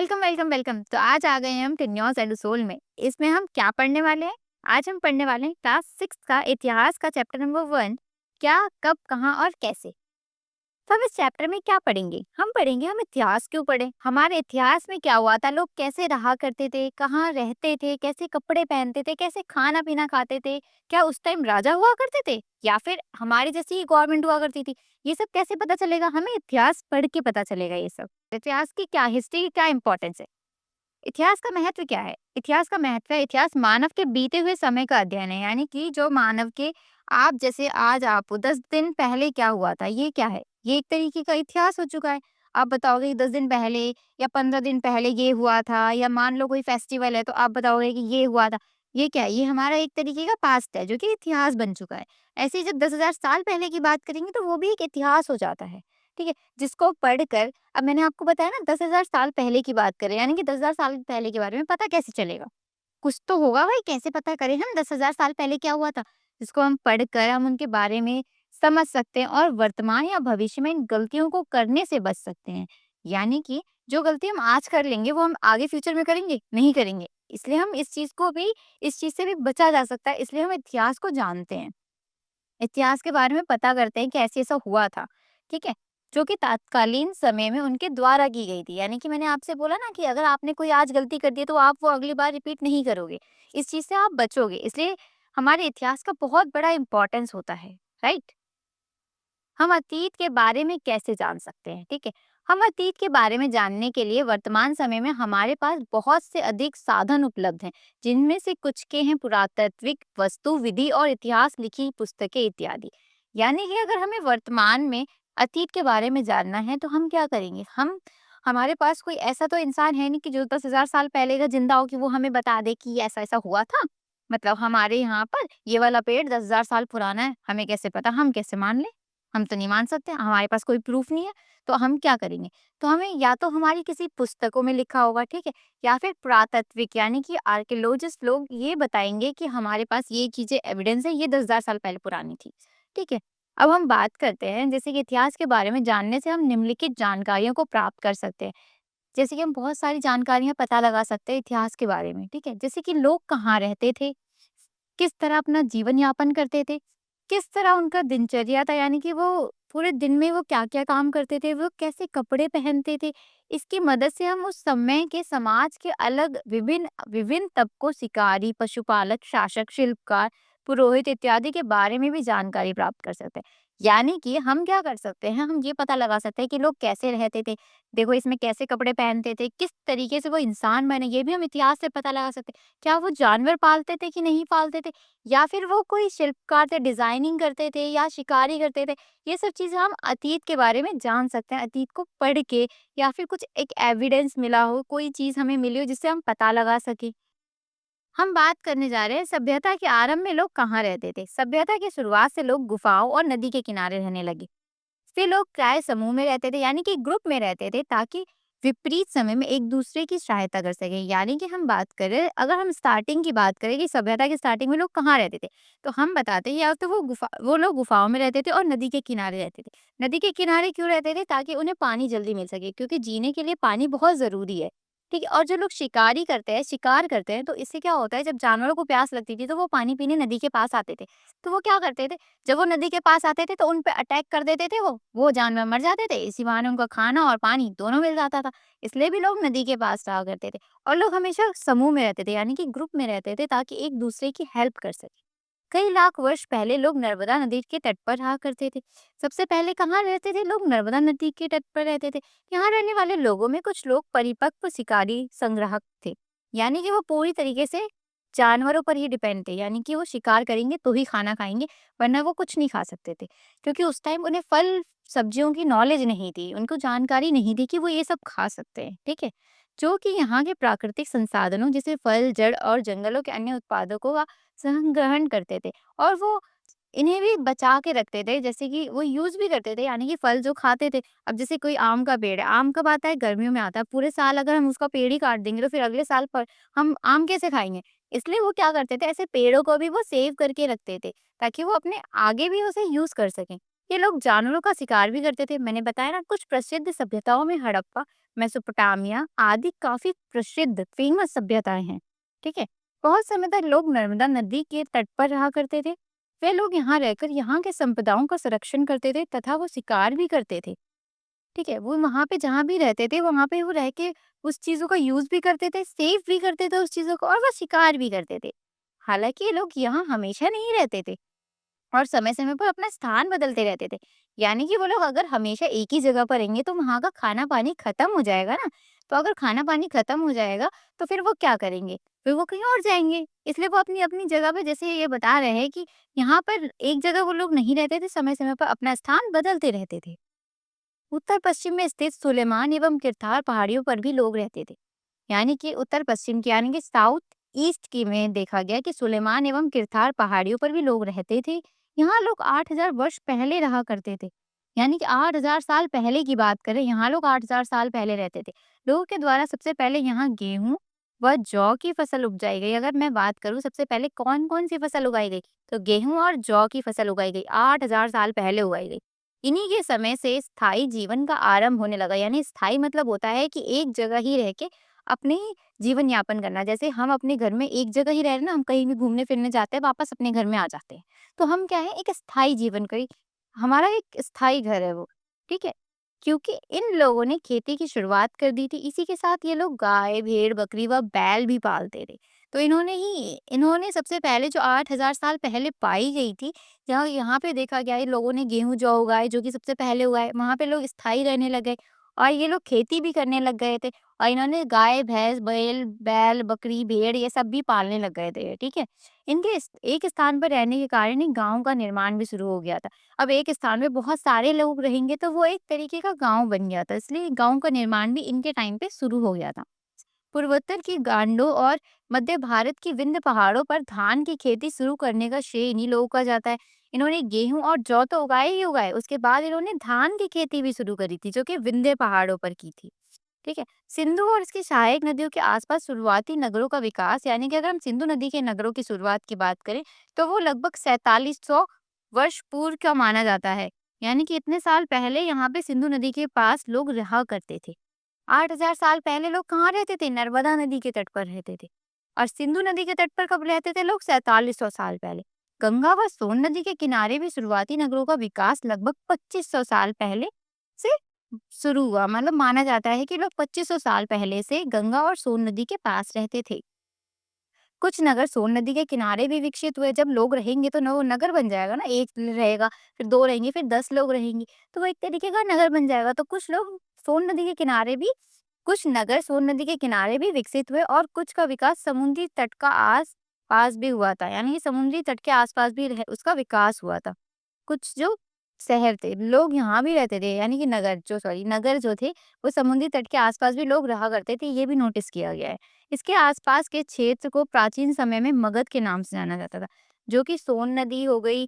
Welcome, welcome, welcome. तो आज आ गए हैं हम टिन्योस एंड सोल में। इसमें हम क्या पढ़ने वाले हैं? आज हम पढ़ने वाले हैं क्लास 6 का इतिहास का चैप्टर नंबर 1 क्या, कब, कहाँ और कैसे। तो हम इस चैप्टर में क्या पढ़ेंगे? हम पढ़ेंगे हम इतिहास क्यों पढ़े, हमारे इतिहास में क्या हुआ था, लोग कैसे रहा करते थे, कहाँ रहते थे, कैसे कपड़े पहनते थे, कैसे खाना पीना खाते थे, क्या उस टाइम राजा हुआ करते थे या फिर हमारी जैसी गवर्नमेंट हुआ करती थी। ये सब कैसे पता चलेगा? हमें इतिहास पढ़ के पता चलेगा ये सब। इतिहास की क्या, हिस्ट्री की क्या इंपॉर्टेंस है। इतिहास का महत्व क्या है? इतिहास का महत्व है, इतिहास मानव के बीते हुए समय का अध्ययन है। यानी कि जो मानव के, आप जैसे आज आप 10 दिन पहले क्या हुआ था, ये क्या है? ये एक तरीके का इतिहास हो चुका है। आप बताओगे कि 10 दिन पहले या 15 दिन पहले ये हुआ था, या मान लो कोई फेस्टिवल है तो आप बताओगे कि ये हुआ था। ये क्या है? ये हमारा एक तरीके का पास्ट है जो कि इतिहास बन चुका है। ऐसे ही जब 10,000 साल पहले की बात करेंगे तो वो भी एक इतिहास हो जाता है। ठीक है? जिसको पढ़कर, अब मैंने आपको बताया ना 10,000 साल पहले की बात करें, यानी कि 10,000 साल पहले के बारे में पता कैसे चलेगा? कुछ तो होगा भाई, कैसे पता करें हम 10,000 साल पहले क्या हुआ था? जिसको हम पढ़कर हम उनके बारे में समझ सकते हैं और वर्तमान या भविष्य में इन गलतियों को करने से बच सकते हैं। यानी कि जो गलती हम आज कर लेंगे वो हम आगे फ्यूचर में करेंगे? नहीं करेंगे। इसलिए हम इस चीज़ से भी बचा जा सकता है, इसलिए हम इतिहास को जानते हैं। इतिहास के बारे में पता करते हैं कि ऐसे-ऐसा हुआ था, ठीक है? जो कि तात्कालीन समय में उनके द्वारा की गई थी। यानी कि मैंने आपसे बोला ना कि अगर आपने कोई आज गलती कर दी है, तो आप वो अगली बार रिपीट नहीं करोगे। इस चीज़ से आप बचोगे। इसलिए हमारे इतिहास का बहुत बड़ा इम्पोर्टेंस होता है, राइट? हम अतीत के बारे में कैसे जान सकते हैं, ठीक है? हम अतीत के बारे में जानने के लिए वर्तमान समय में हमारे पास बहुत से अधिक साधन उपलब्ध हैं, जिनमें से कुछ के हैं पुरातात्विक वस्तु विधि और इतिहास लिखी पुस्तकें इत्यादि। यानी कि अगर हमें वर्तमान में अतीत के बारे में जानना है तो हम क्या करेंगे? हमारे पास कोई ऐसा तो इंसान है नहीं कि जो 10,000 साल पहले का जिंदा हो कि वो हमें बता दे कि ऐसा ऐसा हुआ था। मतलब हमारे यहाँ पर ये वाला पेड़ 10,000 साल पुराना है, हमें कैसे पता? हम कैसे मान लें? हम तो नहीं मान सकते, हमारे पास कोई प्रूफ नहीं है। तो हम क्या करेंगे? तो हमें या तो हमारी किसी पुस्तकों में लिखा होगा, ठीक है? या फिर पुरातात्विक यानी कि आर्कियोलॉजिस्ट लोग ये बताएँगे कि हमारे पास ये चीज़ें एविडेंस है, ये 10,000 साल पहले पुरानी थी, ठीक है? अब हम बात करते हैं जैसे कि इतिहास के बारे में जानने से हम निम्नलिखित जानकारियों को प्राप्त कर सकते हैं। जैसे कि हम बहुत सारी जानकारियाँ पता लगा सकते हैं इतिहास के बारे में, ठीक है? जैसे कि लोग कहाँ रहते थे, किस तरह अपना जीवन यापन करते थे, किस तरह उनका दिनचर्या था, यानी कि वो पूरे दिन में वो क्या-क्या काम करते थे, वो कैसे कपड़े पहनते थे। इसकी मदद से हम उस समय के समाज के अलग विभिन्न विभिन्न तबकों, शिकारी, पशुपालक, शासक, शिल्पकार, पुरोहित इत्यादि के बारे में भी जानकारी प्राप्त कर सकते हैं। यानी कि हम क्या कर सकते हैं, हम ये पता लगा सकते हैं कि लोग कैसे रहते थे, देखो इसमें कैसे कपड़े पहनते थे, किस तरीके से वो इंसान बने, ये भी हम इतिहास से पता लगा सकते हैं। क्या वो जानवर पालते थे कि नहीं पालते थे? या फिर वो कोई शिल्पकार थे, डिज़ाइनिंग करते थे या शिकारी करते थे? ये सब चीज़ें हम अतीत के बारे में जान सकते हैं, अतीत को पढ़ के, या फिर कुछ एक एविडेंस मिला हो, कोई चीज़ हमें मिली हो जिससे हम पता लगा सकें। हम बात करने जा रहे हैं सभ्यता के आरंभ में लोग कहाँ रहते थे। सभ्यता की शुरुआत से लोग गुफाओं और नदी के किनारे रहने लगे। फिर लोग प्राय समूह में रहते थे, यानी कि ग्रुप में रहते थे, ताकि विपरीत समय में एक दूसरे की सहायता कर सकें। यानी कि हम बात करें, अगर हम स्टार्टिंग की बात करें कि सभ्यता की स्टार्टिंग में लोग कहाँ रहते थे, तो हम बताते हैं या तो वो लोग गुफाओं में रहते थे और नदी के किनारे रहते थे। नदी के किनारे क्यों रहते थे? ताकि उन्हें पानी जल्दी मिल सके, क्योंकि जीने के लिए पानी बहुत ज़रूरी है। ठीक है? और जो लोग शिकारी करते हैं, शिकार करते हैं, तो इससे क्या होता है, जब जानवरों को प्यास लगती थी तो वो पानी पीने नदी के पास आते थे। तो वो क्या करते थे, जब वो नदी के पास आते थे तो उन पे अटैक कर देते थे, वो जानवर मर जाते थे। इसी बहाने उनको खाना और पानी दोनों मिल जाता था। इसलिए भी लोग नदी के पास रहा करते थे। और लोग हमेशा समूह में रहते थे, यानी कि ग्रुप में रहते थे, ताकि एक दूसरे की हेल्प कर सके। कई लाख वर्ष पहले लोग नर्मदा नदी के तट पर रहा करते थे। सबसे पहले कहाँ रहते थे लोग? नर्मदा नदी के तट पर रहते थे। यहाँ रहने वाले लोगों में कुछ लोग परिपक्व शिकारी संग्राहक थे, यानी कि वो पूरी तरीके से जानवरों पर ही डिपेंड थे, यानी कि वो शिकार करेंगे तो ही खाना खाएंगे, वरना वो कुछ नहीं खा सकते थे। क्योंकि उस टाइम उन्हें फल सब्जियों की नॉलेज नहीं थी, उनको जानकारी नहीं थी कि वो ये सब खा सकते हैं, ठीक है? जो कि यहाँ के प्राकृतिक संसाधनों जैसे फल, जड़ और जंगलों के अन्य उत्पादों को संग्रहण करते थे, और वो इन्हें भी बचा के रखते थे, जैसे कि वो यूज़ भी करते थे, यानी कि फल जो खाते थे। अब जैसे कोई आम का पेड़ है, आम कब आता है? गर्मियों में आता है। पूरे साल अगर हम उसका पेड़ ही काट देंगे तो फिर अगले साल पर हम आम कैसे खाएँगे? इसलिए वो क्या करते थे, ऐसे पेड़ों को भी वो सेव करके रखते थे, ताकि वो अपने आगे भी उसे यूज़ कर सकें। ये लोग जानवरों का शिकार भी करते थे। मैंने बताया ना, कुछ प्रसिद्ध सभ्यताओं में हड़प्पा, मेसोपोटामिया आदि काफी प्रसिद्ध फेमस सभ्यताएं हैं। ठीक है। बहुत समय तक लोग नर्मदा नदी के तट पर रहा करते थे। वे लोग यहाँ रहकर यहाँ के संपदाओं का संरक्षण करते थे तथा वो शिकार भी करते थे। ठीक है। वो वहाँ पे जहाँ भी रहते थे, वहाँ पे वो रह के उस चीज़ों का यूज़ भी करते थे, सेव भी करते थे उस चीज़ों को, और वो शिकार भी करते थे। हालाँकि ये लोग यहाँ हमेशा नहीं रहते थे और समय-समय पर अपना स्थान बदलते रहते थे। यानी कि वो लोग अगर हमेशा एक ही जगह पर रहेंगे तो वहाँ का खाना-पानी खत्म हो जाएगा ना। तो अगर खाना-पानी खत्म हो जाएगा तो फिर वो क्या करेंगे? फिर वो कहीं और जाएँगे। इसलिए वो अपनी-अपनी जगह पे, जैसे ये बता रहे हैं कि यहाँ पर एक जगह वो लोग नहीं रहते थे, समय-समय पर अपना स्थान बदलते रहते थे। उत्तर पश्चिम में स्थित सुलेमान एवं किरथार पहाड़ियों पर भी लोग रहते थे। यानी कि उत्तर पश्चिम की, यानी कि साउथ ईस्ट की में देखा गया कि सुलेमान एवं किरथार पहाड़ियों पर भी लोग रहते थे। यहाँ लोग 8,000 वर्ष पहले रहा करते थे। यानी कि 8,000 साल पहले की बात करें, यहाँ लोग 8,000 साल पहले रहते थे। लोगों के द्वारा सबसे पहले यहाँ गेहूं व जौ की फसल उपजाई गई। अगर मैं बात करूँ सबसे पहले कौन कौन सी फसल उगाई गई, तो गेहूं और जौ की फसल उगाई गई, 8,000 साल पहले उगाई गई। इन्हीं के समय से स्थायी जीवन का आरंभ होने लगा। यानी स्थायी मतलब होता है कि एक जगह ही रह के अपने जीवन यापन करना। जैसे हम अपने घर में एक जगह ही रह रहे हैं ना, हम कहीं भी घूमने फिरने जाते हैं, वापस अपने घर में आ जाते हैं। तो हम क्या है, एक स्थायी जीवन कई, हमारा एक स्थायी घर है वो। ठीक है। क्योंकि इन लोगों ने खेती की शुरुआत कर दी थी, इसी के साथ ये लोग गाय, भेड़, बकरी व बैल भी पालते थे। तो इन्होंने सबसे पहले जो 8,000 साल पहले पाई गई थी, जहाँ यहाँ पे देखा गया है लोगों ने गेहूँ जौ उगाए, जो कि सबसे पहले उगाए, वहाँ पे लोग स्थायी रहने लग गए और ये लोग खेती भी करने लग गए थे। और इन्होंने गाय, भैंस, बैल, बकरी, भेड़ ये सब भी पालने लग गए थे। ठीक है। इनके एक स्थान पर रहने के कारण ही गाँव का निर्माण भी शुरू हो गया था। अब एक स्थान पे बहुत सारे लोग रहेंगे तो वो एक तरीके का गाँव बन गया था। इसलिए गाँव का निर्माण भी इनके टाइम पे शुरू हो गया था। पूर्वोत्तर की गांडों और मध्य भारत की विंध्य पहाड़ों पर धान की खेती शुरू करने का श्रेय इन्हीं लोगों का जाता है। इन्होंने गेहूं और जौ तो उगाए ही उगाए, उसके बाद इन्होंने धान की खेती भी शुरू करी थी, जो कि विंध्य पहाड़ों पर की थी। ठीक है। सिंधु और इसकी सहायक नदियों के आसपास शुरुआती नगरों का विकास, यानी कि अगर हम सिंधु नदी के नगरों की शुरुआत की बात करें तो वो लगभग 4700 वर्ष पूर्व का माना जाता है। यानी कि इतने साल पहले यहाँ पे सिंधु नदी के पास लोग रहा करते थे। 8,000 साल पहले लोग कहाँ रहते थे? नर्मदा नदी के तट पर रहते थे। और सिंधु नदी के तट पर कब रहते थे लोग? 4700 साल पहले। गंगा व सोन नदी के किनारे भी शुरुआती नगरों का विकास लगभग 2500 साल पहले से शुरू हुआ। मतलब माना जाता है कि लोग 2500 साल पहले से गंगा और सोन नदी के पास रहते थे। कुछ नगर सोन नदी के किनारे भी विकसित हुए। जब लोग रहेंगे तो वो नगर बन जाएगा ना, एक रहेगा, फिर 2 रहेंगे, फिर 10 लोग रहेंगे, तो वो एक तरीके का नगर बन जाएगा। तो कुछ नगर सोन नदी के किनारे भी विकसित हुए और कुछ का विकास समुद्री तट का आस-पास भी हुआ था। यानी कि समुद्री तट के आस-पास भी उसका विकास हुआ था। कुछ जो शहर थे, लोग यहाँ भी रहते थे, यानी कि नगर जो थे, वो समुद्री तट के आस-पास भी लोग रहा करते थे, ये भी नोटिस किया गया है। इसके आस-पास के क्षेत्र को प्राचीन समय में मगध के नाम से जाना जाता था, जो कि सोन नदी हो गई,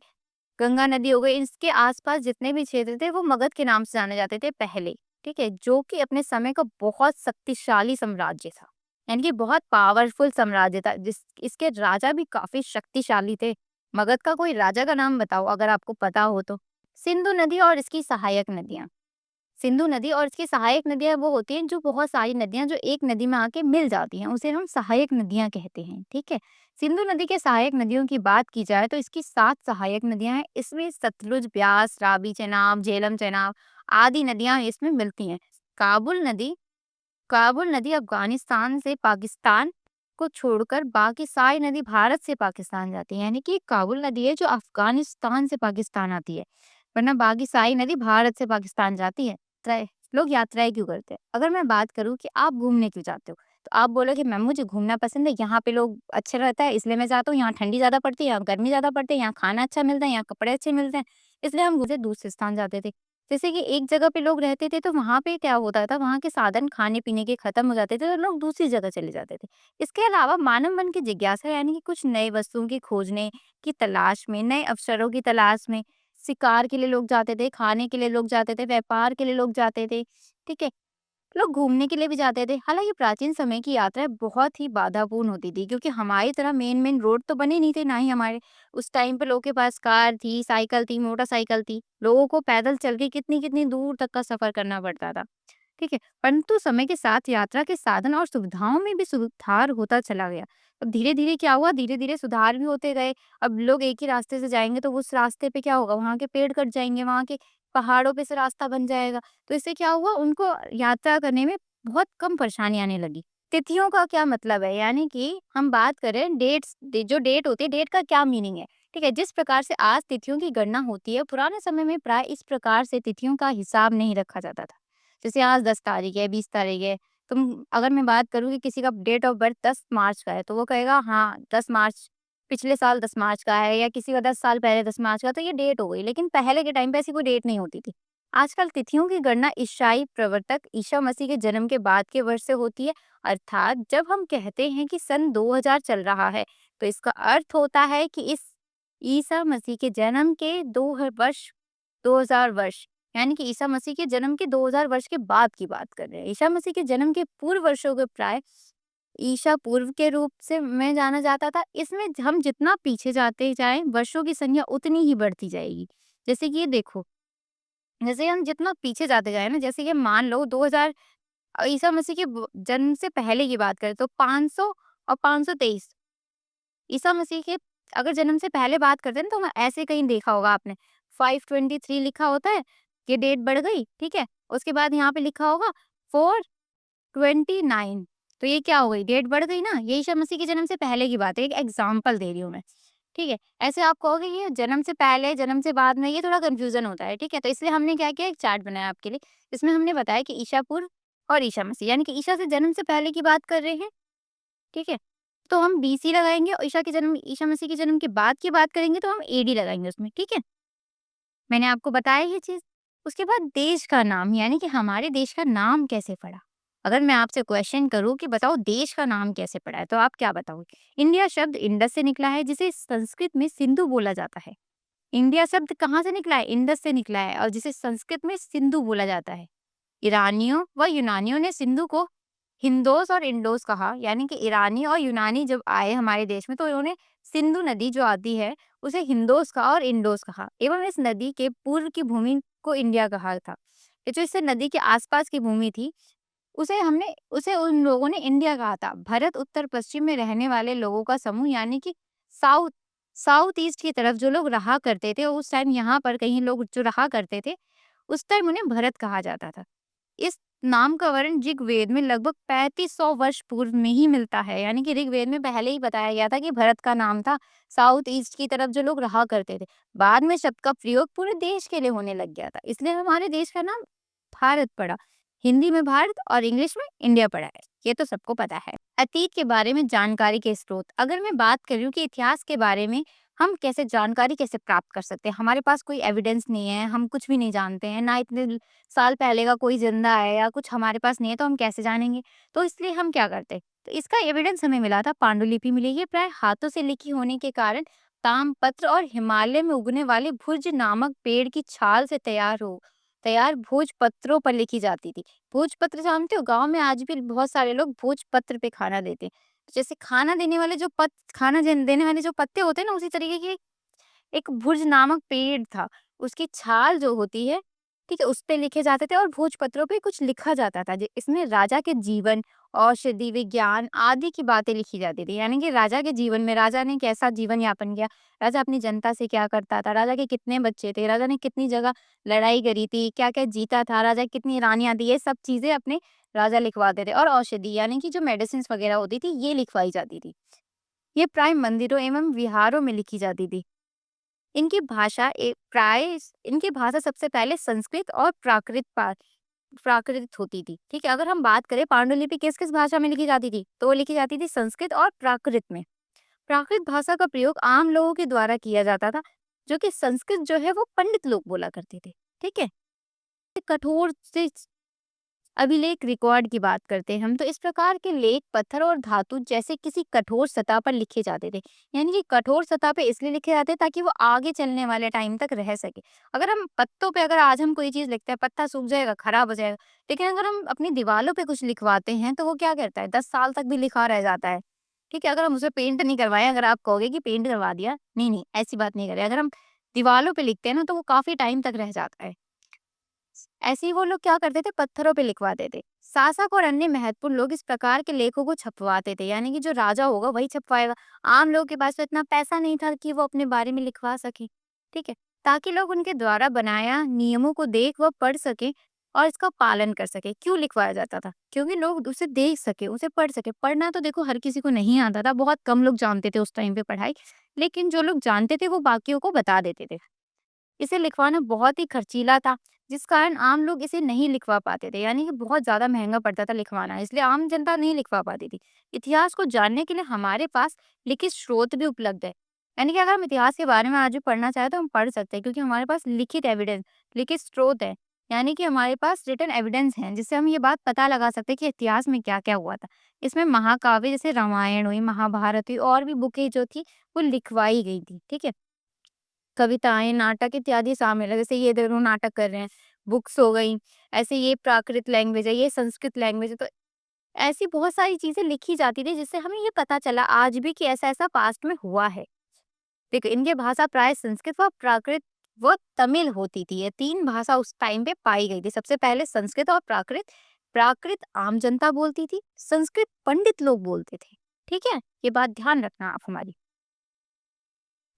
गंगा नदी हो गई, इसके आस-पास जितने भी क्षेत्र थे, वो मगध के नाम से जाने जाते थे पहले। ठीक है? जो कि अपने समय का बहुत शक्तिशाली साम्राज्य था। यानी कि बहुत पावरफुल साम्राज्य था, इसके राजा भी काफ़ी शक्तिशाली थे। मगध का कोई राजा का नाम बताओ अगर आपको पता हो तो? सिंधु नदी और इसकी सहायक नदियाँ। सिंधु नदी और इसकी सहायक नदियाँ वो होती हैं जो बहुत सारी नदियाँ जो एक नदी में आके मिल जाती हैं, उसे हम सहायक नदियाँ कहते हैं। ठीक है? सिंधु नदी के सहायक नदियों की बात की जाए तो इसकी 7 सहायक नदियाँ हैं। इसमें सतलुज, ब्यास, रावी, चेनाब, झेलम, चेनाब आदि नदियाँ इसमें मिलती हैं। काबुल नदी काबुल नदी अफ़गानिस्तान से पाकिस्तान को छोड़कर बाकी सारी नदी भारत से पाकिस्तान जाती है। यानी कि काबुल नदी है जो अफ़गानिस्तान से पाकिस्तान आती है, वरना बाकी सारी नदी भारत से पाकिस्तान जाती है। यात्राएँ लोग यात्राएँ क्यों करते हैं? अगर मैं बात करूँ कि आप घूमने क्यों जाते हो? तो आप बोलोगे मैम मुझे घूमना पसंद है, यहाँ पे लोग अच्छा रहता है इसलिए मैं जाता हूँ, यहाँ ठंडी ज़्यादा पड़ती है, यहाँ गर्मी ज़्यादा पड़ती है, यहाँ खाना अच्छा मिलता है, यहाँ कपड़े अच्छे मिलते हैं, इसलिए हम दूसरे दूसरे स्थान जाते थे। जैसे कि एक जगह पे लोग रहते थे तो वहाँ पे क्या होता था, वहाँ के साधन खाने-पीने के खत्म हो जाते थे तो लोग दूसरी जगह चले जाते थे। इसके अलावा मानव मन की जिज्ञासा, यानी कि कुछ नए वस्तुओं की खोजने की तलाश में, नए अवसरों की तलाश में, शिकार के लिए लोग जाते थे, खाने के लिए लोग जाते थे, व्यापार के लिए लोग जाते थे। ठीक है? लोग घूमने के लिए भी जाते थे। हालाँकि प्राचीन समय की यात्राएँ बहुत ही बाधापूर्ण होती थी क्योंकि हमारी तरह मेन रोड तो बने नहीं थे, ना ही हमारे उस टाइम पे लोगों के पास कार थी, साइकिल थी, मोटरसाइकिल थी। लोगों को पैदल चल के कितनी-कितनी दूर तक का सफ़र करना पड़ता था। ठीक है? परंतु समय के साथ यात्रा के साधन और सुविधाओं में भी सुधार होता चला गया। अब धीरे-धीरे क्या हुआ, धीरे-धीरे सुधार भी होते गए। अब लोग एक ही रास्ते से जाएँगे तो उस रास्ते पे क्या होगा, वहाँ के पेड़ कट जाएँगे, वहाँ के पहाड़ों पे से रास्ता बन जाएगा। तो इससे क्या हुआ, उनको यात्रा करने में बहुत कम परेशानी आने लगी। तिथियों का क्या मतलब है, यानी कि हम बात करें डेट्स जो डेट होती है, डेट का क्या मीनिंग है, ठीक है? जिस प्रकार से आज तिथियों की गणना होती है, पुराने समय में प्राय इस प्रकार से तिथियों का हिसाब नहीं रखा जाता था। जैसे आज 10 तारीख है, 20 तारीख है, तुम अगर मैं बात करूँ कि किसी का डेट ऑफ बर्थ 10 मार्च का है, तो वो कहेगा हाँ, 10 मार्च पिछले साल 10 मार्च का है, या किसी का 10 साल पहले 10 मार्च का, तो ये डेट हो गई। लेकिन पहले के टाइम पे ऐसी कोई डेट नहीं होती थी। आजकल तिथियों की गणना ईसाई प्रवर्तक ईसा मसीह के जन्म के बाद के वर्ष से होती है। अर्थात जब हम कहते हैं कि सन 2000 चल रहा है, तो इसका अर्थ होता है कि इस ईसा मसीह के जन्म के 2000 वर्ष, यानी कि ईसा मसीह के जन्म के 2000 वर्ष के बाद की बात कर रहे हैं। ईसा मसीह के जन्म के पूर्व वर्षों के प्राय ईसा पूर्व के रूप से में जाना जाता था। इसमें हम जितना पीछे जाते जाएँ, वर्षों की संख्या उतनी ही बढ़ती जाएगी। जैसे कि ये देखो, जैसे हम जितना पीछे जाते जाएँ ना, जैसे कि मान लो 2000 ईसा मसीह के जन्म से पहले की बात करें तो 500 और 523 ईसा मसीह के अगर जन्म से पहले बात करते हैं ना, तो ऐसे कहीं देखा होगा आपने 523 लिखा होता है, ये डेट बढ़ गई, ठीक है? उसके बाद यहाँ पे लिखा होगा 429, तो ये क्या हो गई, डेट बढ़ गई ना, ये ईसा मसीह के जन्म से पहले की बात है, एक एग्जाम्पल दे रही हूँ मैं। ठीक है? ऐसे आप कहोगे ये जन्म से पहले, जन्म से बाद में, ये थोड़ा कन्फ्यूज़न होता है, ठीक है? तो इसलिए हमने क्या किया, एक चार्ट बनाया आपके लिए। इसमें हमने बताया कि ईसा पूर्व और ईसा मसीह, यानी कि ईसा से जन्म से पहले की बात कर रहे हैं, ठीक है? तो हम बीसी लगाएँगे, और ईसा मसीह के जन्म के बाद की बात करेंगे तो हम एडी लगाएँगे उसमें, ठीक है? मैंने आपको बताया ये चीज़। उसके बाद देश का नाम, यानी कि हमारे देश का नाम कैसे पड़ा? अगर मैं आपसे क्वेश्चन करूँ कि बताओ देश का नाम कैसे पड़ा है, तो आप क्या बताओगे? इंडिया शब्द इंडस से निकला है, जिसे संस्कृत में सिंधु बोला जाता है। इंडिया शब्द कहाँ से निकला है? इंडस से निकला है, और जिसे संस्कृत में सिंधु बोला जाता है। ईरानियों व यूनानियों ने सिंधु को हिंदोस और इंडोस कहा, यानी कि ईरानी और यूनानी जब आए हमारे देश में, तो उन्होंने सिंधु नदी जो आती है उसे हिंदोस कहा और इंडोस कहा, एवं इस नदी के पूर्व की भूमि को इंडिया कहा था। ये जो इस नदी के आसपास की भूमि थी, उसे उन लोगों ने इंडिया कहा था। भारत उत्तर पश्चिम में रहने वाले लोगों का समूह, यानी कि साउथ साउथ ईस्ट की तरफ जो लोग रहा करते थे, उस टाइम यहाँ पर कहीं लोग जो रहा करते थे, उस टाइम उन्हें भरत कहा जाता था। इस नाम का वर्ण ऋग्वेद में लगभग 3500 वर्ष पूर्व में ही मिलता है, यानी कि ऋग्वेद में पहले ही बताया गया था कि भरत का नाम था, साउथ ईस्ट की तरफ जो लोग रहा करते थे। बाद में शब्द का प्रयोग पूरे देश के लिए होने लग गया था, इसलिए हमारे देश का नाम भारत पड़ा। हिंदी में भारत और इंग्लिश में इंडिया पड़ा है, ये तो सबको पता है। अतीत के बारे में जानकारी के स्रोत, अगर मैं बात करूं कि इतिहास के बारे में हम कैसे जानकारी कैसे प्राप्त कर सकते हैं, हमारे पास कोई एविडेंस नहीं है, हम कुछ भी नहीं जानते हैं, ना इतने साल पहले का कोई जिंदा है या कुछ हमारे पास नहीं है, तो हम कैसे जानेंगे? तो इसलिए हम क्या करते हैं, तो इसका एविडेंस हमें मिला था, पांडुलिपि मिली। ये प्राय हाथों से लिखी होने के कारण तामपत्र और हिमालय में उगने वाले भुर्ज नामक पेड़ की छाल से तैयार भोजपत्रों पर लिखी जाती थी। भोजपत्र जानते हो? गाँव में आज भी बहुत सारे लोग भोजपत्र पे खाना देते हैं। जैसे खाना देने वाले जो पत्ते होते हैं ना, उसी तरीके के एक भुर्ज नामक पेड़ था, उसकी छाल जो होती है, ठीक है, उसपे लिखे जाते थे और भोजपत्रों पे कुछ लिखा जाता था। इसमें राजा के जीवन, औषधि, विज्ञान आदि की बातें लिखी जाती थी। यानी कि राजा के जीवन में राजा ने कैसा जीवन यापन किया, राजा अपनी जनता से क्या करता था, राजा के कितने बच्चे थे, राजा ने कितनी जगह लड़ाई करी थी, क्या-क्या जीता था, राजा की कितनी रानियाँ थी, ये सब चीज़ें अपने राजा लिखवाते थे। और औषधि, यानी कि जो मेडिसिन्स वगैरह होती थी, ये लिखवाई जाती थी। ये प्राय मंदिरों एवं विहारों में लिखी जाती थी। इनकी भाषा सबसे पहले संस्कृत और प्राकृत होती थी, ठीक है? अगर हम बात करें पांडुलिपि किस-किस भाषा में लिखी जाती थी, तो वो लिखी जाती थी संस्कृत और प्राकृत में। प्राकृत भाषा का प्रयोग आम लोगों के द्वारा किया जाता था, जो कि संस्कृत जो है वो पंडित लोग बोला करते थे, ठीक है? कठोर से अभिलेख रिकॉर्ड की बात करते हैं हम, तो इस प्रकार के लेख पत्थर और धातु जैसे किसी कठोर सतह पर लिखे जाते थे। यानी कि कठोर सतह पे इसलिए लिखे जाते ताकि वो आगे चलने वाले टाइम तक रह सके। अगर हम पत्तों पे अगर आज हम कोई चीज लिखते हैं, पत्ता सूख जाएगा, खराब हो जाएगा। लेकिन अगर हम अपनी दीवारों पे कुछ लिखवाते हैं तो वो क्या करता है, 10 साल तक भी लिखा रह जाता है। ठीक है, अगर हम उसे पेंट नहीं करवाएं, अगर आप कहोगे कि पेंट करवा दिया, नहीं नहीं, ऐसी बात नहीं करें। अगर हम दीवारों पे लिखते हैं ना, तो वो काफी टाइम तक रह जाता है। ऐसे ही वो लोग क्या करते थे, पत्थरों पे लिखवाते थे। शासक और अन्य महत्वपूर्ण लोग इस प्रकार के लेखों को छपवाते थे, यानी कि जो राजा होगा वही छपवाएगा। आम लोगों के पास तो इतना पैसा नहीं था कि वो अपने बारे में लिखवा सके। ठीक है, ताकि लोग उनके द्वारा बनाया नियमों को देख व पढ़ सके और इसका पालन कर सके। क्यों लिखवाया जाता था? क्योंकि लोग उसे देख सके, उसे पढ़ सके। पढ़ना तो देखो हर किसी को नहीं आता था, बहुत कम लोग जानते थे उस टाइम पे पढ़ाई। लेकिन जो लोग जानते थे वो बाकियों को बता देते थे। इसे लिखवाना बहुत ही खर्चीला था, जिस कारण आम लोग इसे नहीं लिखवा पाते थे, यानी कि बहुत ज़्यादा महँगा पड़ता था लिखवाना, इसलिए आम जनता नहीं लिखवा पाती थी। इतिहास को जानने के लिए हमारे पास लिखित स्रोत भी उपलब्ध है, यानी कि अगर हम इतिहास के बारे में आज भी पढ़ना चाहें तो हम पढ़ सकते हैं, क्योंकि हमारे पास लिखित एविडेंस, लिखित स्रोत है, यानी कि हमारे पास रिटन एविडेंस हैं, जिससे हम ये बात पता लगा सकते हैं कि इतिहास में क्या-क्या हुआ था। इसमें महाकाव्य जैसे रामायण हुई, महाभारत हुई और भी बुकें जो थी वो लिखवाई गई थी, ठीक है? कविताएँ, नाटक इत्यादि शामिल है। जैसे ये दोनों नाटक कर रहे हैं, बुक्स हो गई, ऐसे ये प्राकृत लैंग्वेज है, ये संस्कृत लैंग्वेज है। तो ऐसी बहुत सारी चीज़ें लिखी जाती थी जिससे हमें ये पता चला आज भी कि ऐसा-ऐसा पास्ट में हुआ है। देखो इनकी भाषा प्राय संस्कृत व प्राकृत व तमिल होती थी। ये 3 भाषा उस टाइम पे पाई गई थी। सबसे पहले संस्कृत और प्राकृत। प्राकृत आम जनता बोलती थी, संस्कृत पंडित लोग बोलते थे। ठीक है? ये बात ध्यान रखना आप हमारी।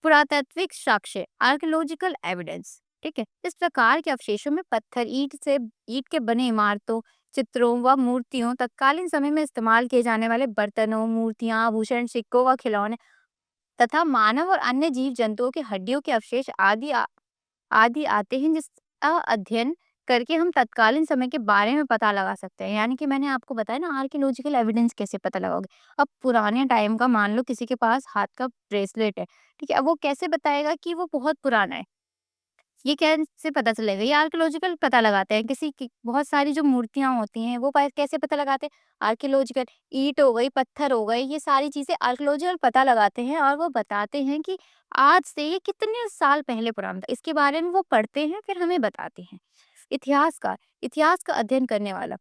पुरातात्विक साक्ष्य, आर्कियोलॉजिकल एविडेंस, ठीक है, इस प्रकार के अवशेषों में पत्थर, ईट के बने इमारतों, चित्रों व मूर्तियों, तत्कालीन समय में इस्तेमाल किए जाने वाले बर्तनों, मूर्तियां, आभूषण, सिक्कों व खिलौने तथा मानव और अन्य जीव जंतुओं की हड्डियों के अवशेष आदि आते हैं, जिसका अध्ययन करके हम तत्कालीन समय के बारे में पता लगा सकते हैं। यानी कि मैंने आपको बताया ना, आर्कियोलॉजिकल एविडेंस कैसे पता लगाओगे। अब पुराने टाइम का मान लो किसी के पास हाथ का ब्रेसलेट है, ठीक है, अब वो कैसे बताएगा कि वो बहुत पुराना है? ये कैसे पता चलेगा? ये आर्कियोलॉजिकल पता लगाते हैं। किसी की बहुत सारी जो मूर्तियाँ होती हैं, वो कैसे पता लगाते हैं? आर्कियोलॉजिकल, ईंट हो गई, पत्थर हो गए, ये सारी चीज़ें आर्कियोलॉजिकल पता लगाते हैं और वो बताते हैं कि आज से ये कितने साल पहले पुराना था। इसके बारे में वो पढ़ते हैं, फिर हमें बताते हैं। इतिहासकार, इतिहास का अध्ययन करने वाला।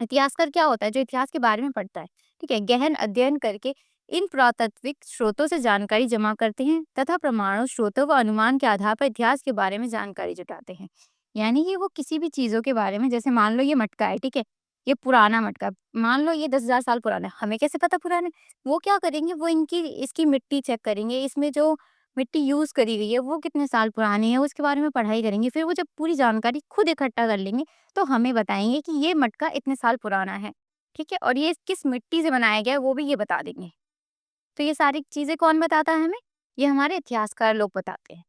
इतिहासकार क्या होता है? जो इतिहास के बारे में पढ़ता है, ठीक है? गहन अध्ययन करके इन पुरातात्विक स्रोतों से जानकारी जमा करते हैं तथा प्रमाणों, स्रोतों व अनुमान के आधार पर इतिहास के बारे में जानकारी जुटाते हैं। यानी कि वो किसी भी चीज़ों के बारे में, जैसे मान लो ये मटका है, ठीक है? ये पुराना मटका, मान लो ये 10,000 साल पुराना है, हमें कैसे पता पुराना है? वो क्या करेंगे, वो इनकी इसकी मिट्टी चेक करेंगे, इसमें जो मिट्टी यूज़ करी गई है वो कितने साल पुरानी है, उसके बारे में पढ़ाई करेंगे। फिर वो जब पूरी जानकारी खुद इकट्ठा कर लेंगे तो हमें बताएँगे कि ये मटका इतने साल पुराना है, ठीक है? और ये किस मिट्टी से बनाया गया है वो भी ये बता देंगे। तो ये सारी चीज़ें कौन बताता है हमें? ये हमारे इतिहासकार लोग बताते हैं।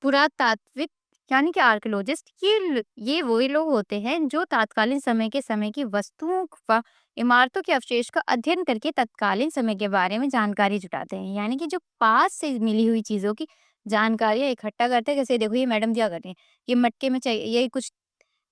पुरातात्विक यानी कि आर्कियोलॉजिस्ट, ये वही लोग होते हैं जो तात्कालीन समय की वस्तुओं व इमारतों के अवशेष का अध्ययन करके तत्कालीन समय के बारे में जानकारी जुटाते हैं। यानी कि जो पास से मिली हुई चीज़ों की जानकारियाँ इकट्ठा करते हैं। जैसे देखो ये मैडम क्या कर रही हैं, ये मटके में चाहिए ये कुछ,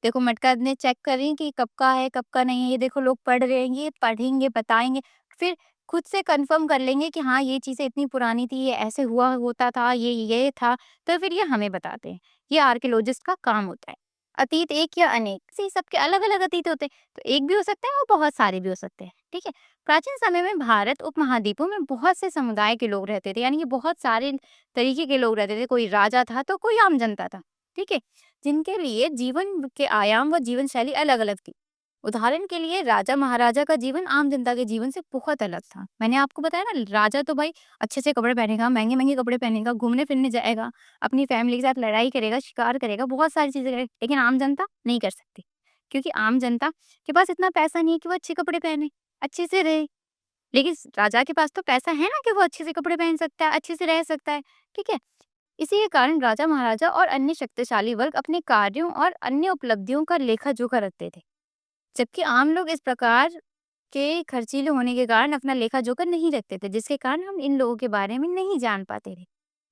देखो मटका ने चेक कर रही हैं कि कब का है, कब का नहीं है। ये देखो लोग पढ़ रहे हैं, ये पढ़ेंगे, बताएँगे, फिर खुद से कन्फर्म कर लेंगे कि हाँ, ये चीज़ें इतनी पुरानी थी, ये ऐसे हुआ होता था, ये था, तो फिर ये हमें बताते हैं। ये आर्कियोलॉजिस्ट का काम होता है। अतीत एक या अनेक, से सबके अलग-अलग अतीत होते हैं, तो एक भी हो सकता है और बहुत सारे भी हो सकते हैं, ठीक है? प्राचीन समय में भारत उपमहाद्वीपों में बहुत से समुदाय के लोग रहते थे, यानी कि बहुत सारे तरीके के लोग रहते थे। कोई राजा था, तो कोई आम जनता था, ठीक है? जिनके लिए जीवन के आयाम व जीवन शैली अलग-अलग थी। उदाहरण के लिए राजा-महाराजा का जीवन आम जनता के जीवन से बहुत अलग था। मैंने आपको बताया ना, राजा तो भाई अच्छे से कपड़े पहनेगा, महँगे-महँगे कपड़े पहनेगा, घूमने-फिरने जाएगा, अपनी फैमिली के साथ लड़ाई करेगा, शिकार करेगा, बहुत सारी चीज़ें करेगा। लेकिन आम जनता नहीं कर सकती, क्योंकि आम जनता के पास इतना पैसा नहीं है कि वो अच्छे कपड़े पहने, अच्छे से रहे। लेकिन राजा के पास तो पैसा है ना कि वो अच्छे से कपड़े पहन सकता है, अच्छे से रह सकता है, ठीक है? इसी के कारण राजा महाराजा और अन्य शक्तिशाली वर्ग अपने कार्यों और अन्य उपलब्धियों का लेखा जोखा रखते थे, जबकि आम लोग इस प्रकार के खर्चीले होने के कारण अपना लेखा जोखा नहीं रखते थे, जिसके कारण हम इन लोगों के बारे में नहीं जान पाते थे।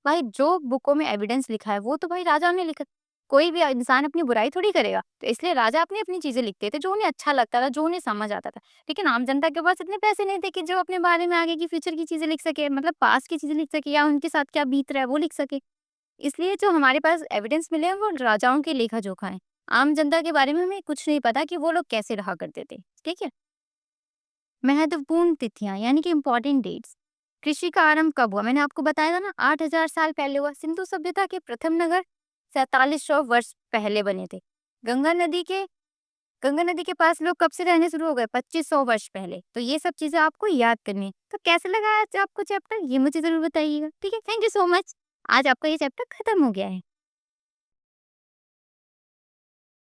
भाई जो बुकों में एविडेंस लिखा है वो तो भाई राजाओं ने लिखा, कोई भी इंसान अपनी बुराई थोड़ी करेगा। तो इसलिए राजा अपनी-अपनी चीज़ें लिखते थे, जो उन्हें अच्छा लगता था, जो उन्हें समझ आता था। लेकिन आम जनता के पास इतने पैसे नहीं थे कि जो अपने बारे में आगे की फ्यूचर की चीज़ें लिख सके, मतलब पास्ट की चीज़ें लिख सके या उनके साथ क्या बीत रहा है वो लिख सके। इसलिए जो हमारे पास एविडेंस मिले हैं वो राजाओं के लेखा-जोखा हैं। आम जनता के बारे में हमें कुछ नहीं पता कि वो लोग कैसे रहा करते थे। ठीक है? महत्वपूर्ण तिथियां यानी कि इम्पोर्टेंट डेट्स। कृषि का आरंभ कब हुआ? मैंने आपको बताया था ना, 8000 साल पहले हुआ। सिंधु सभ्यता के प्रथम नगर 4700 वर्ष पहले बने थे। गंगा नदी के गंगा नदी के पास लोग कब से रहने शुरू हो गए? 2500 वर्ष पहले। तो ये सब चीजें आपको याद करनी है। तो कैसे लगा आज आपको चैप्टर, ये मुझे जरूर बताइएगा। ठीक है, थैंक यू सो मच। आज आपका ये चैप्टर खत्म हो गया है।